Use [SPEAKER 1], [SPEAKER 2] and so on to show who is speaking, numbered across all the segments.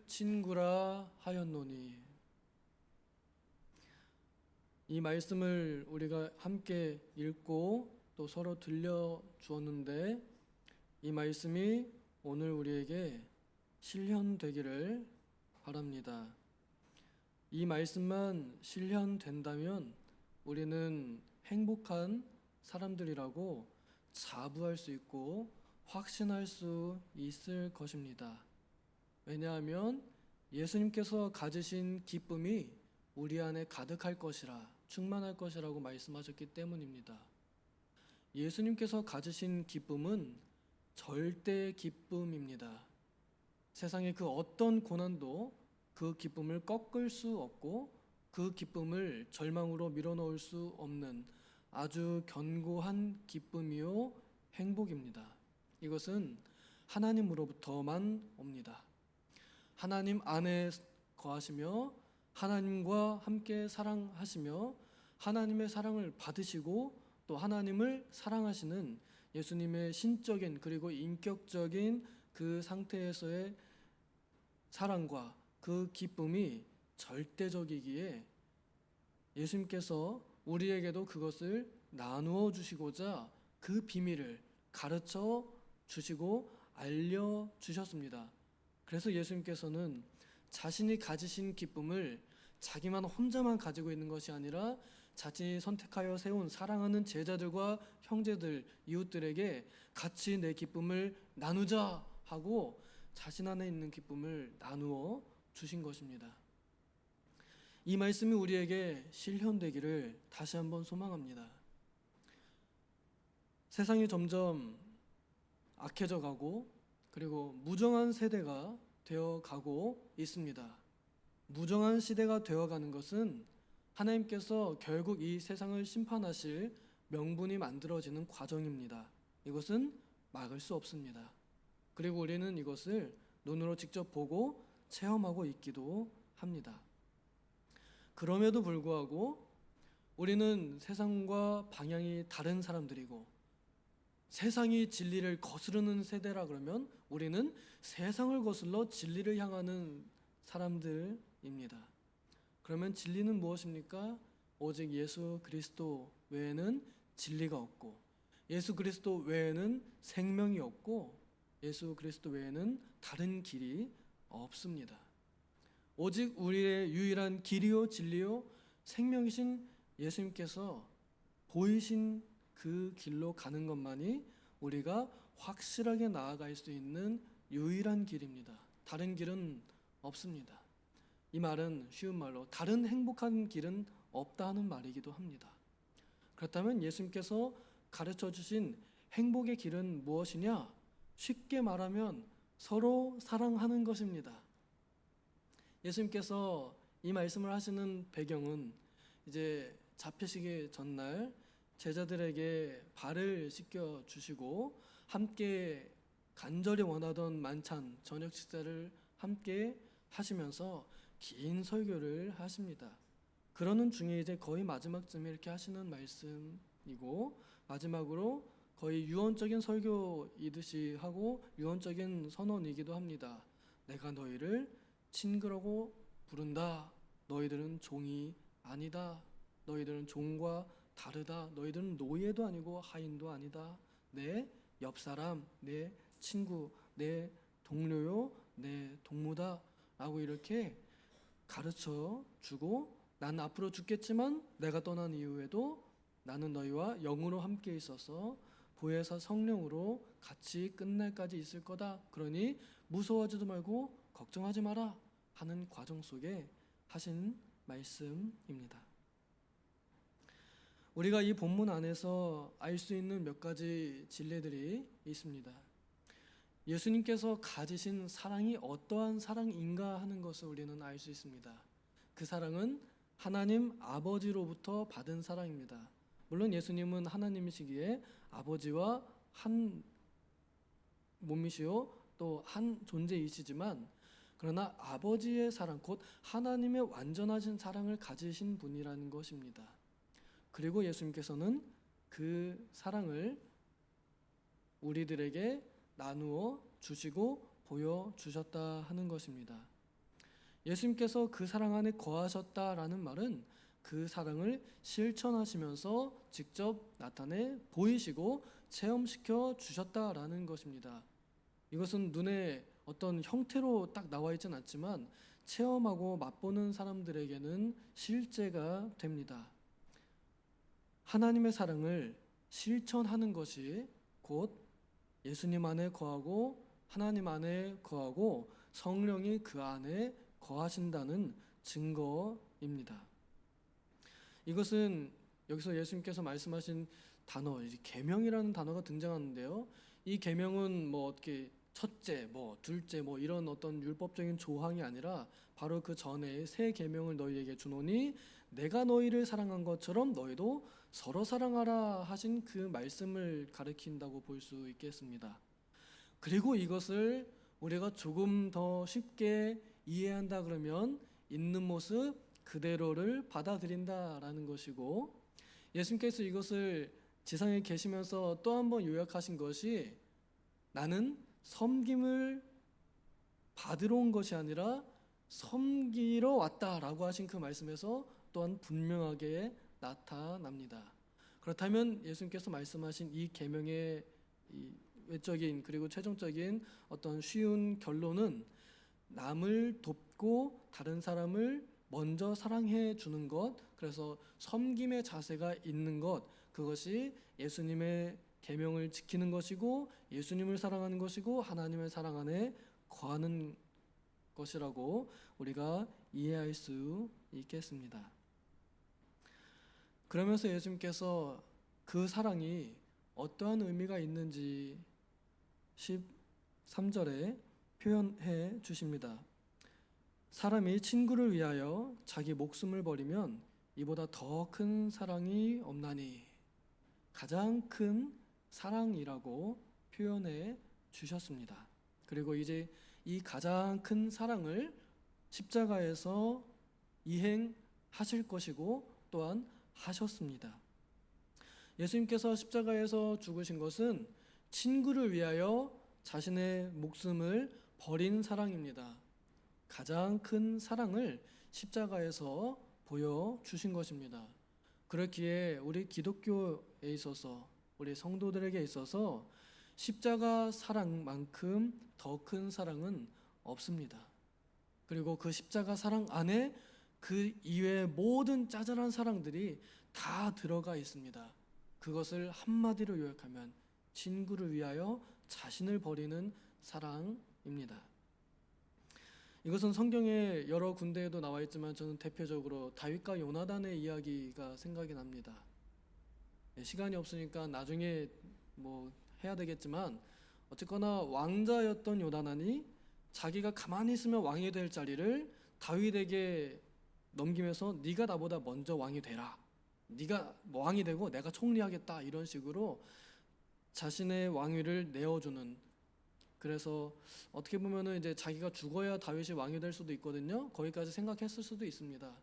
[SPEAKER 1] 친구라 하였노니. 이 말씀을 우리가 함께 읽고 또 서로 들려 주었는데, 이 말씀이 오늘 우리에게 실현되기를 바랍니다. 이 말씀만 실현된다면 우리는 행복한 사람들이라고 자부할 수 있고 확신할 수 있을 것입니다. 왜냐하면 예수님께서 가지신 기쁨이 우리 안에 가득할 것이라, 충만할 것이라고 말씀하셨기 때문입니다. 예수님께서 가지신 기쁨은 절대 기쁨입니다. 세상의 그 어떤 고난도 그 기쁨을 꺾을 수 없고 그 기쁨을 절망으로 밀어넣을 수 없는 아주 견고한 기쁨이요 행복입니다. 이것은 하나님으로부터만 옵니다. 하나님 안에 거하시며 하나님과 함께 사랑하시며 하나님의 사랑을 받으시고 또 하나님을 사랑하시는 예수님의 신적인 그리고 인격적인 그 상태에서의 사랑과 그 기쁨이 절대적이기에 예수님께서 우리에게도 그것을 나누어 주시고자 그 비밀을 가르쳐 주시고 알려 주셨습니다. 그래서 예수님께서는 자신이 가지신 기쁨을 자기만 혼자만 가지고 있는 것이 아니라 자신이 선택하여 세운 사랑하는 제자들과 형제들, 이웃들에게 같이 내 기쁨을 나누자 하고 자신 안에 있는 기쁨을 나누어 주신 것입니다. 이 말씀이 우리에게 실현되기를 다시 한번 소망합니다. 세상이 점점 악해져 가고 그리고 무정한 세대가 되어 가고 있습니다. 무정한 시대가 되어 가는 것은 하나님께서 결국 이 세상을 심판하실 명분이 만들어지는 과정입니다. 이것은 막을 수 없습니다. 그리고 우리는 이것을 눈으로 직접 보고 체험하고 있기도 합니다. 그럼에도 불구하고 우리는 세상과 방향이 다른 사람들이고 세상이 진리를 거스르는 세대라 그러면 우리는 세상을 거슬러 진리를 향하는 사람들입니다. 그러면 진리는 무엇입니까? 오직 예수 그리스도 외에는 진리가 없고 예수 그리스도 외에는 생명이 없고 예수 그리스도 외에는 다른 길이 없습니다. 오직 우리의 유일한 길이요 진리요 생명이신 예수님께서 보이신 그 길로 가는 것만이 우리가 확실하게 나아갈 수 있는 유일한 길입니다. 다른 길은 없습니다. 이 말은 쉬운 말로 다른 행복한 길은 없다는 말이기도 합니다. 그렇다면 예수님께서 가르쳐 주신 행복의 길은 무엇이냐? 쉽게 말하면 서로 사랑하는 것입니다. 예수님께서 이 말씀을 하시는 배경은 이제 잡히시기 전날 제자들에게 발을 씻겨 주시고 함께 간절히 원하던 만찬 저녁 식사를 함께 하시면서 긴 설교를 하십니다. 그러는 중에 이제 거의 마지막쯤에 이렇게 하시는 말씀이고 마지막으로 거의 유언적인 설교이듯이 하고 유언적인 선언이기도 합니다. 내가 너희를 친구라고 부른다. 너희들은 종이 아니다. 너희들은 종과 다르다. 너희들은 노예도 아니고 하인도 아니다. 내 옆사람, 내 친구, 내 동료요, 내 동무다 라고 이렇게 가르쳐 주고 나는 앞으로 죽겠지만 내가 떠난 이후에도 나는 너희와 영으로 함께 있어서 보혜사 성령으로 같이 끝날까지 있을 거다. 그러니 무서워하지도 말고 걱정하지 마라 하는 과정 속에 하신 말씀입니다. 우리가 이 본문 안에서 알 수 있는 몇 가지 진리들이 있습니다. 예수님께서 가지신 사랑이 어떠한 사랑인가 하는 것을 우리는 알 수 있습니다. 그 사랑은 하나님 아버지로부터 받은 사랑입니다. 물론 예수님은 하나님이시기에 아버지와 한 몸이시요 또 한 존재이시지만 그러나 아버지의 사랑 곧 하나님의 완전하신 사랑을 가지신 분이라는 것입니다. 그리고 예수님께서는 그 사랑을 우리들에게 나누어 주시고 보여주셨다 하는 것입니다. 예수님께서 그 사랑 안에 거하셨다라는 말은 그 사랑을 실천하시면서 직접 나타내 보이시고 체험시켜 주셨다라는 것입니다. 이것은 눈에 어떤 형태로 딱 나와 있진 않지만 체험하고 맛보는 사람들에게는 실제가 됩니다. 하나님의 사랑을 실천하는 것이 곧 예수님 안에 거하고 하나님 안에 거하고 성령이 그 안에 거하신다는 증거입니다. 이것은 여기서 예수님께서 말씀하신 단어, 계명이라는 단어가 등장하는데요. 이 계명은 뭐 어떻게 첫째, 뭐 둘째, 뭐 이런 어떤 율법적인 조항이 아니라 바로 그 전에 새 계명을 너희에게 주노니 내가 너희를 사랑한 것처럼 너희도 서로 사랑하라 하신 그 말씀을 가리킨다고 볼 수 있겠습니다. 그리고 이것을 우리가 조금 더 쉽게 이해한다 그러면 있는 모습 그대로를 받아들인다라는 것이고, 예수님께서 이것을 지상에 계시면서 또 한 번 요약하신 것이 나는 섬김을 받으러 온 것이 아니라 섬기러 왔다라고 하신 그 말씀에서 또한 분명하게 나타납니다. 그렇다면 예수님께서 말씀하신 이 계명의 이 외적인 그리고 최종적인 어떤 쉬운 결론은 남을 돕고 다른 사람을 먼저 사랑해 주는 것, 그래서 섬김의 자세가 있는 것, 그것이 예수님의 계명을 지키는 것이고 예수님을 사랑하는 것이고 하나님의 사랑 안에 거하는 것이라고 우리가 이해할 수 있겠습니다. 그러면서 예수님께서 그 사랑이 어떠한 의미가 있는지 13절에 표현해 주십니다. 사람이 친구를 위하여 자기 목숨을 버리면 이보다 더 큰 사랑이 없나니, 가장 큰 사랑이라고 표현해 주셨습니다. 그리고 이제 이 가장 큰 사랑을 십자가에서 이행하실 것이고 또한 하셨습니다. 예수님께서 십자가에서 죽으신 것은 친구를 위하여 자신의 목숨을 버린 사랑입니다. 가장 큰 사랑을 십자가에서 보여주신 것입니다. 그렇기에 우리 기독교에 있어서 우리 성도들에게 있어서 십자가 사랑만큼 더 큰 사랑은 없습니다. 그리고 그 십자가 사랑 안에 그 이외의 모든 짜잘한 사랑들이 다 들어가 있습니다. 그것을 한마디로 요약하면 친구를 위하여 자신을 버리는 사랑입니다. 이것은 성경의 여러 군데에도 나와 있지만 저는 대표적으로 다윗과 요나단의 이야기가 생각이 납니다. 시간이 없으니까 나중에 뭐 해야 되겠지만 어쨌거나 왕자였던 요나단이 자기가 가만히 있으면 왕이 될 자리를 다윗에게 넘기면서 네가 나보다 먼저 왕이 되라, 네가 왕이 되고 내가 총리하겠다, 이런 식으로 자신의 왕위를 내어주는, 그래서 어떻게 보면은 이제 자기가 죽어야 다윗이 왕이 될 수도 있거든요. 거기까지 생각했을 수도 있습니다.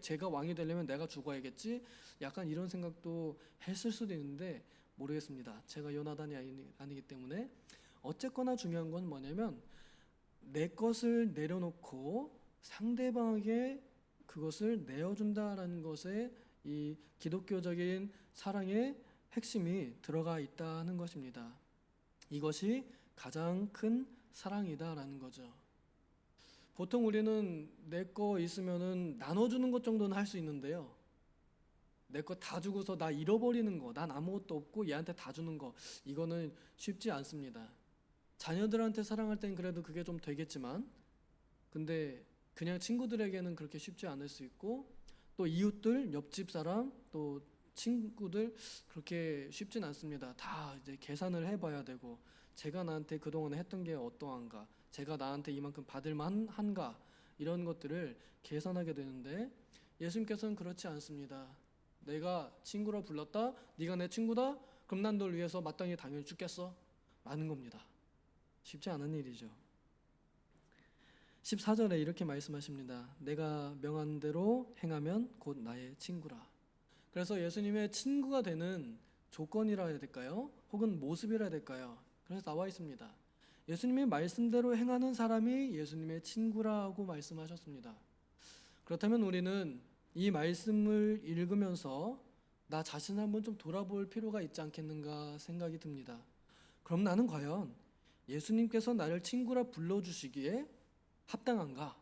[SPEAKER 1] 제가 왕이 되려면 내가 죽어야겠지, 약간 이런 생각도 했을 수도 있는데 모르겠습니다. 제가 요나단이 아니기 때문에. 어쨌거나 중요한 건 뭐냐면 내 것을 내려놓고 상대방에게 그것을 내어준다라는 것에 이 기독교적인 사랑의 핵심이 들어가 있다는 것입니다. 이것이 가장 큰 사랑이다라는 거죠. 보통 우리는 내 거 있으면은 나눠주는 것 정도는 할 수 있는데요. 내 거 다 주고서 나 잃어버리는 거, 난 아무것도 없고 얘한테 다 주는 거, 이거는 쉽지 않습니다. 자녀들한테 사랑할 땐 그래도 그게 좀 되겠지만, 근데 그냥 친구들에게는 그렇게 쉽지 않을 수 있고, 또 이웃들, 옆집 사람, 또 친구들 그렇게 쉽진 않습니다. 다 이제 계산을 해봐야 되고, 제가 나한테 그동안에 했던 게 어떠한가, 제가 나한테 이만큼 받을만 한가, 이런 것들을 계산하게 되는데 예수님께서는 그렇지 않습니다. 내가 친구로 불렀다, 네가 내 친구다, 그럼 난 널 위해서 마땅히 당연히 죽겠어, 라는 겁니다. 쉽지 않은 일이죠. 14절에 이렇게 말씀하십니다. 내가 명한 대로 행하면 곧 나의 친구라. 그래서 예수님의 친구가 되는 조건이라 해야 될까요? 혹은 모습이라 해야 될까요? 그래서 나와 있습니다. 예수님의 말씀대로 행하는 사람이 예수님의 친구라고 말씀하셨습니다. 그렇다면 우리는 이 말씀을 읽으면서 나 자신을 한번 좀 돌아볼 필요가 있지 않겠는가 생각이 듭니다. 그럼 나는 과연 예수님께서 나를 친구라 불러주시기에 합당한가?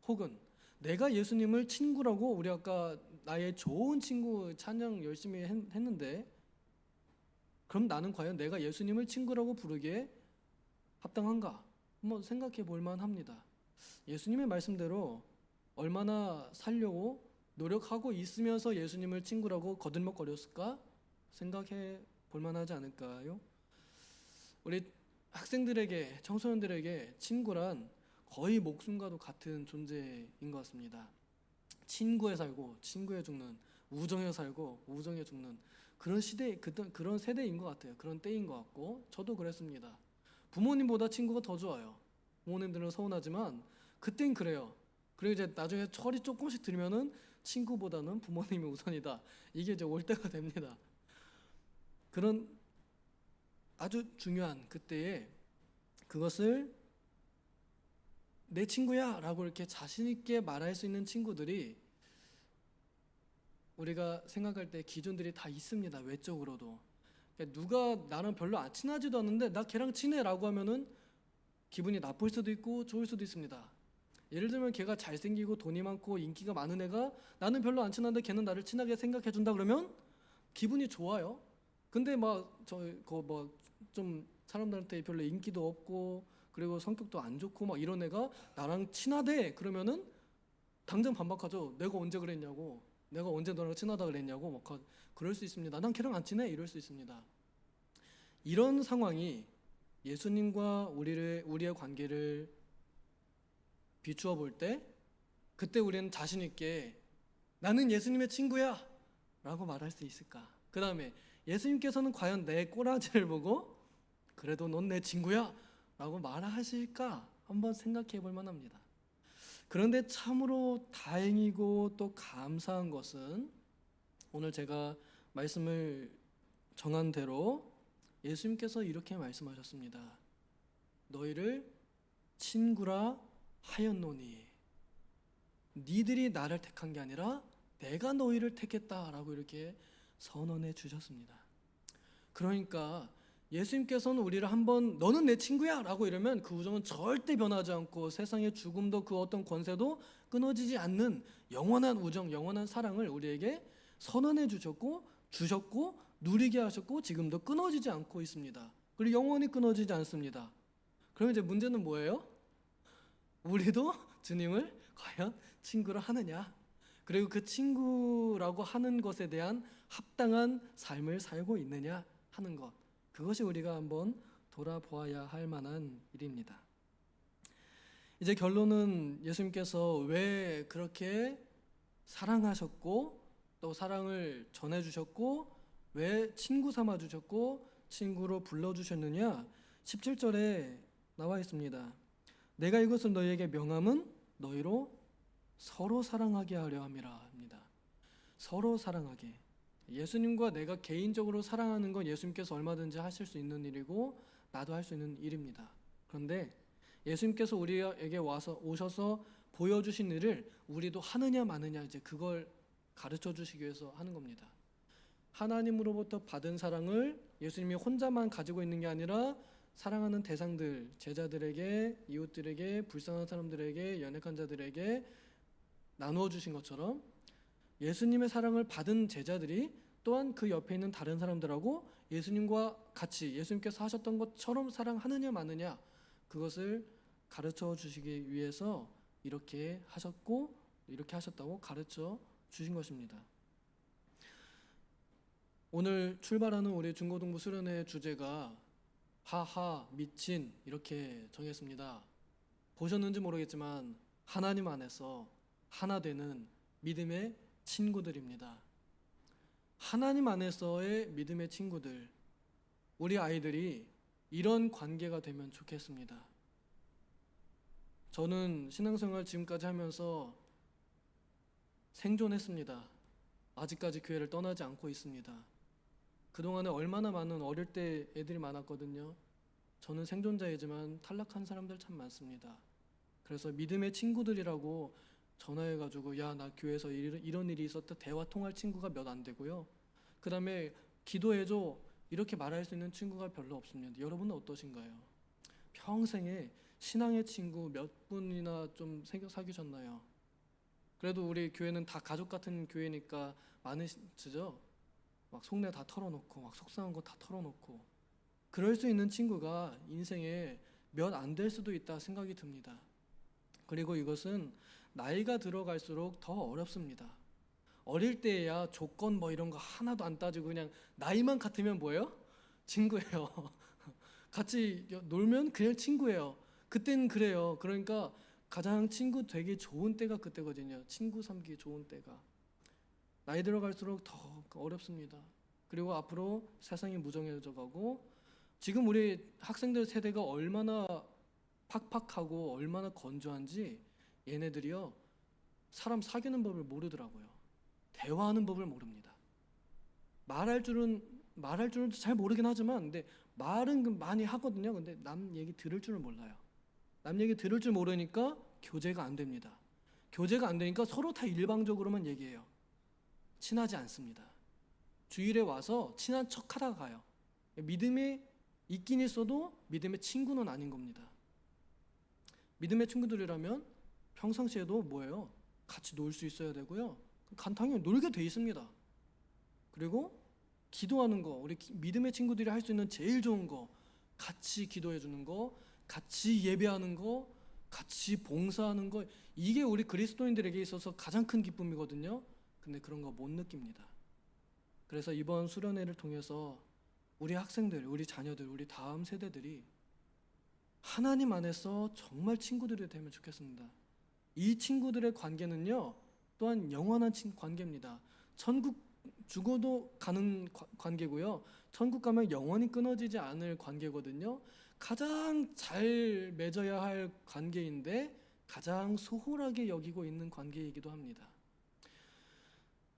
[SPEAKER 1] 혹은 내가 예수님을 친구라고, 우리 아까 나의 좋은 친구 찬양 열심히 했는데, 그럼 나는 과연 내가 예수님을 친구라고 부르기에 합당한가? 한번 생각해 볼 만합니다. 예수님의 말씀대로 얼마나 살려고 노력하고 있으면서 예수님을 친구라고 거들먹거렸을까 생각해 볼 만하지 않을까요? 우리 학생들에게, 청소년들에게 친구란 거의 목숨과도 같은 존재인 것 같습니다. 친구에 살고 친구에 죽는, 우정에 살고 우정에 죽는 그런 시대, 그런 세대인 것 같아요. 그런 때인 것 같고, 저도 그랬습니다. 부모님보다 친구가 더 좋아요. 부모님들은 서운하지만 그땐 그래요. 그리고 이제 나중에 철이 조금씩 들면은 친구보다는 부모님이 우선이다. 이게 이제 올 때가 됩니다. 그런 아주 중요한 그때에 그것을 내 친구야 라고 이렇게 자신 있게 말할 수 있는 친구들이 우리가 생각할 때 기준들이 다 있습니다. 외적으로도. 그러니까 누가 나랑 별로 안 친하지도 않는데 나 걔랑 친해 라고 하면은 기분이 나쁠 수도 있고 좋을 수도 있습니다. 예를 들면 걔가 잘생기고 돈이 많고 인기가 많은 애가 나는 별로 안 친한데 걔는 나를 친하게 생각해 준다 그러면 기분이 좋아요. 근데 막 좀 사람들한테 별로 인기도 없고 그리고 성격도 안 좋고 막 이런 애가 나랑 친하대 그러면은 당장 반박하죠. 내가 언제 그랬냐고, 내가 언제 너랑 친하다 그랬냐고 막 그럴 수 있습니다. 난 걔랑 안 친해 이럴 수 있습니다. 이런 상황이 예수님과 우리의 관계를 비추어 볼 때, 그때 우리는 자신 있게 나는 예수님의 친구야 라고 말할 수 있을까? 그 다음에 예수님께서는 과연 내 꼬라지를 보고 그래도 넌 내 친구야 라고 말하실까? 한번 생각해 볼 만합니다. 그런데 참으로 다행이고 또 감사한 것은 오늘 제가 말씀을 정한 대로 예수님께서 이렇게 말씀하셨습니다. 너희를 친구라 하였노니, 니들이 나를 택한 게 아니라 내가 너희를 택했다라고 이렇게 선언해 주셨습니다. 그러니까 예수님께서는 우리를 한번 너는 내 친구야 라고 이러면 그 우정은 절대 변하지 않고 세상의 죽음도 그 어떤 권세도 끊어지지 않는 영원한 우정, 영원한 사랑을 우리에게 선언해 주셨고 누리게 하셨고 지금도 끊어지지 않고 있습니다. 그리고 영원히 끊어지지 않습니다. 그럼 이제 문제는 뭐예요? 우리도 주님을 과연 친구로 하느냐, 그리고 그 친구라고 하는 것에 대한 합당한 삶을 살고 있느냐 하는 것, 그것이 우리가 한번 돌아보아야 할 만한 일입니다. 이제 결론은 예수님께서 왜 그렇게 사랑하셨고 또 사랑을 전해주셨고 왜 친구 삼아주셨고 친구로 불러주셨느냐 17절에 나와 있습니다. 내가 이것을 너희에게 명함은 너희로 서로 사랑하게 하려 함이라 합니다. 서로 사랑하게. 예수님과 내가 개인적으로 사랑하는 건 예수님께서 얼마든지 하실 수 있는 일이고 나도 할 수 있는 일입니다. 그런데 예수님께서 우리에게 오셔서 보여주신 일을 우리도 하느냐 마느냐, 이제 그걸 가르쳐 주시기 위해서 하는 겁니다. 하나님으로부터 받은 사랑을 예수님이 혼자만 가지고 있는 게 아니라 사랑하는 대상들, 제자들에게, 이웃들에게, 불쌍한 사람들에게, 연약한 자들에게 나누어 주신 것처럼 예수님의 사랑을 받은 제자들이 또한 그 옆에 있는 다른 사람들하고 예수님과 같이 예수님께서 하셨던 것처럼 사랑하느냐 마느냐, 그것을 가르쳐 주시기 위해서 이렇게 하셨고 이렇게 하셨다고 가르쳐 주신 것입니다. 오늘 출발하는 우리 중고등부 수련회 주제가 하하 미친 이렇게 정했습니다. 보셨는지 모르겠지만 하나님 안에서 하나 되는 믿음의 친구들입니다. 하나님 안에서의 믿음의 친구들, 우리 아이들이 이런 관계가 되면 좋겠습니다. 저는 신앙생활 지금까지 하면서 생존했습니다. 아직까지 교회를 떠나지 않고 있습니다. 그동안에 얼마나 많은 어릴 때 애들이 많았거든요. 저는 생존자이지만 탈락한 사람들 참 많습니다. 그래서 믿음의 친구들이라고 전화해가지고 야, 나 교회에서 이런 일이 있었다 대화 통할 친구가 몇 안 되고요. 그 다음에 기도해줘 이렇게 말할 수 있는 친구가 별로 없습니다. 여러분은 어떠신가요? 평생에 신앙의 친구 몇 분이나 좀 사귀셨나요? 그래도 우리 교회는 다 가족 같은 교회니까 많으시죠? 막 속내 다 털어놓고 막 속상한 거 다 털어놓고 그럴 수 있는 친구가 인생에 몇 안 될 수도 있다 생각이 듭니다. 그리고 이것은 나이가 들어갈수록 더 어렵습니다. 어릴 때야 조건 뭐 이런 거 하나도 안 따지고 그냥 나이만 같으면 뭐예요? 친구예요. 같이 놀면 그냥 친구예요. 그땐 그래요. 그러니까 가장 친구 되기 좋은 때가 그때거든요. 친구 삼기 좋은 때가. 나이 들어갈수록 더 어렵습니다. 그리고 앞으로 세상이 무정해져 가고 지금 우리 학생들 세대가 얼마나 팍팍하고 얼마나 건조한지 얘네들이요. 사람 사귀는 법을 모르더라고요. 대화하는 법을 모릅니다. 말할 줄은 잘 모르긴 하지만 근데 말은 많이 하거든요. 근데 남 얘기 들을 줄은 몰라요. 남 얘기 들을 줄 모르니까 교제가 안 됩니다. 교제가 안 되니까 서로 다 일방적으로만 얘기해요. 친하지 않습니다. 주일에 와서 친한 척하다가 가요. 믿음이 있긴 있어도 믿음의 친구는 아닌 겁니다. 믿음의 친구들이라면 평상시에도 뭐예요? 같이 놀 수 있어야 되고요. 간단히 놀게 돼 있습니다. 그리고 기도하는 거, 우리 믿음의 친구들이 할 수 있는 제일 좋은 거, 같이 기도해 주는 거, 같이 예배하는 거, 같이 봉사하는 거, 이게 우리 그리스도인들에게 있어서 가장 큰 기쁨이거든요. 근데 그런 거 못 느낍니다. 그래서 이번 수련회를 통해서 우리 학생들, 우리 자녀들, 우리 다음 세대들이 하나님 안에서 정말 친구들이 되면 좋겠습니다. 이 친구들의 관계는요, 또한 영원한 관계입니다. 천국 죽어도 가는 관계고요. 천국 가면 영원히 끊어지지 않을 관계거든요. 가장 잘 맺어야 할 관계인데 가장 소홀하게 여기고 있는 관계이기도 합니다.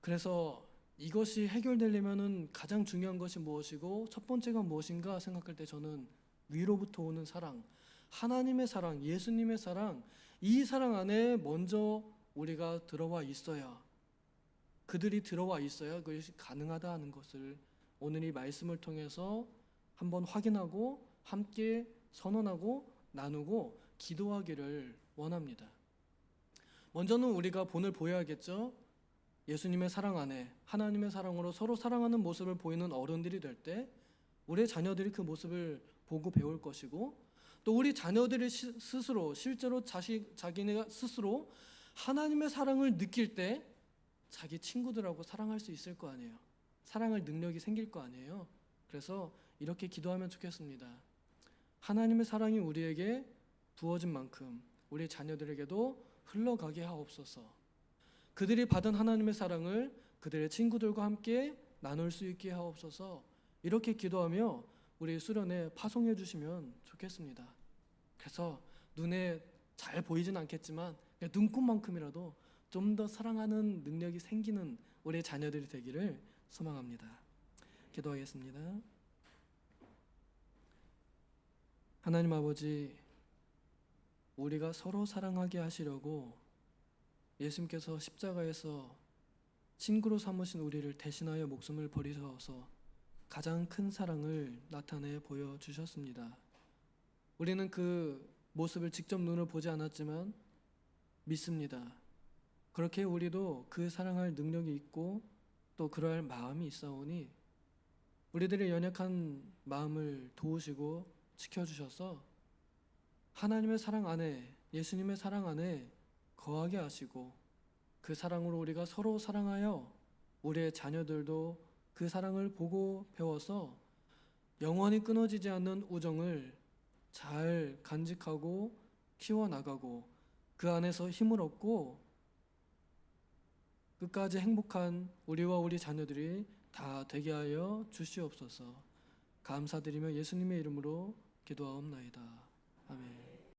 [SPEAKER 1] 그래서 이것이 해결되려면은 가장 중요한 것이 무엇이고 첫 번째가 무엇인가 생각할 때 저는 위로부터 오는 사랑, 하나님의 사랑, 예수님의 사랑, 이 사랑 안에 먼저 우리가 들어와 있어야, 그들이 들어와 있어야 그것이 가능하다 하는 것을 오늘 이 말씀을 통해서 한번 확인하고 함께 선언하고 나누고 기도하기를 원합니다. 먼저는 우리가 본을 보여야겠죠. 예수님의 사랑 안에 하나님의 사랑으로 서로 사랑하는 모습을 보이는 어른들이 될 때 우리의 자녀들이 그 모습을 보고 배울 것이고 또 우리 자녀들이 스스로 실제로 자기네가 스스로 하나님의 사랑을 느낄 때 자기 친구들하고 사랑할 수 있을 거 아니에요. 사랑할 능력이 생길 거 아니에요. 그래서 이렇게 기도하면 좋겠습니다. 하나님의 사랑이 우리에게 부어진 만큼 우리 자녀들에게도 흘러가게 하옵소서. 그들이 받은 하나님의 사랑을 그들의 친구들과 함께 나눌 수 있게 하옵소서. 이렇게 기도하며 우리 수련회 파송해 주시면 좋겠습니다. 그래서 눈에 잘 보이진 않겠지만 눈곱만큼이라도 좀 더 사랑하는 능력이 생기는 우리 자녀들이 되기를 소망합니다. 기도하겠습니다. 하나님 아버지, 우리가 서로 사랑하게 하시려고 예수님께서 십자가에서 친구로 삼으신 우리를 대신하여 목숨을 버리셔서 가장 큰 사랑을 나타내 보여주셨습니다. 우리는 그 모습을 직접 눈으로 보지 않았지만 믿습니다. 그렇게 우리도 그 사랑할 능력이 있고 또 그러할 마음이 있사오니 우리들의 연약한 마음을 도우시고 지켜주셔서 하나님의 사랑 안에, 예수님의 사랑 안에 거하게 하시고 그 사랑으로 우리가 서로 사랑하여 우리의 자녀들도 그 사랑을 보고 배워서 영원히 끊어지지 않는 우정을 잘 간직하고 키워나가고 그 안에서 힘을 얻고 끝까지 행복한 우리와 우리 자녀들이 다 되게 하여 주시옵소서. 감사드리며 예수님의 이름으로 기도하옵나이다. 아멘.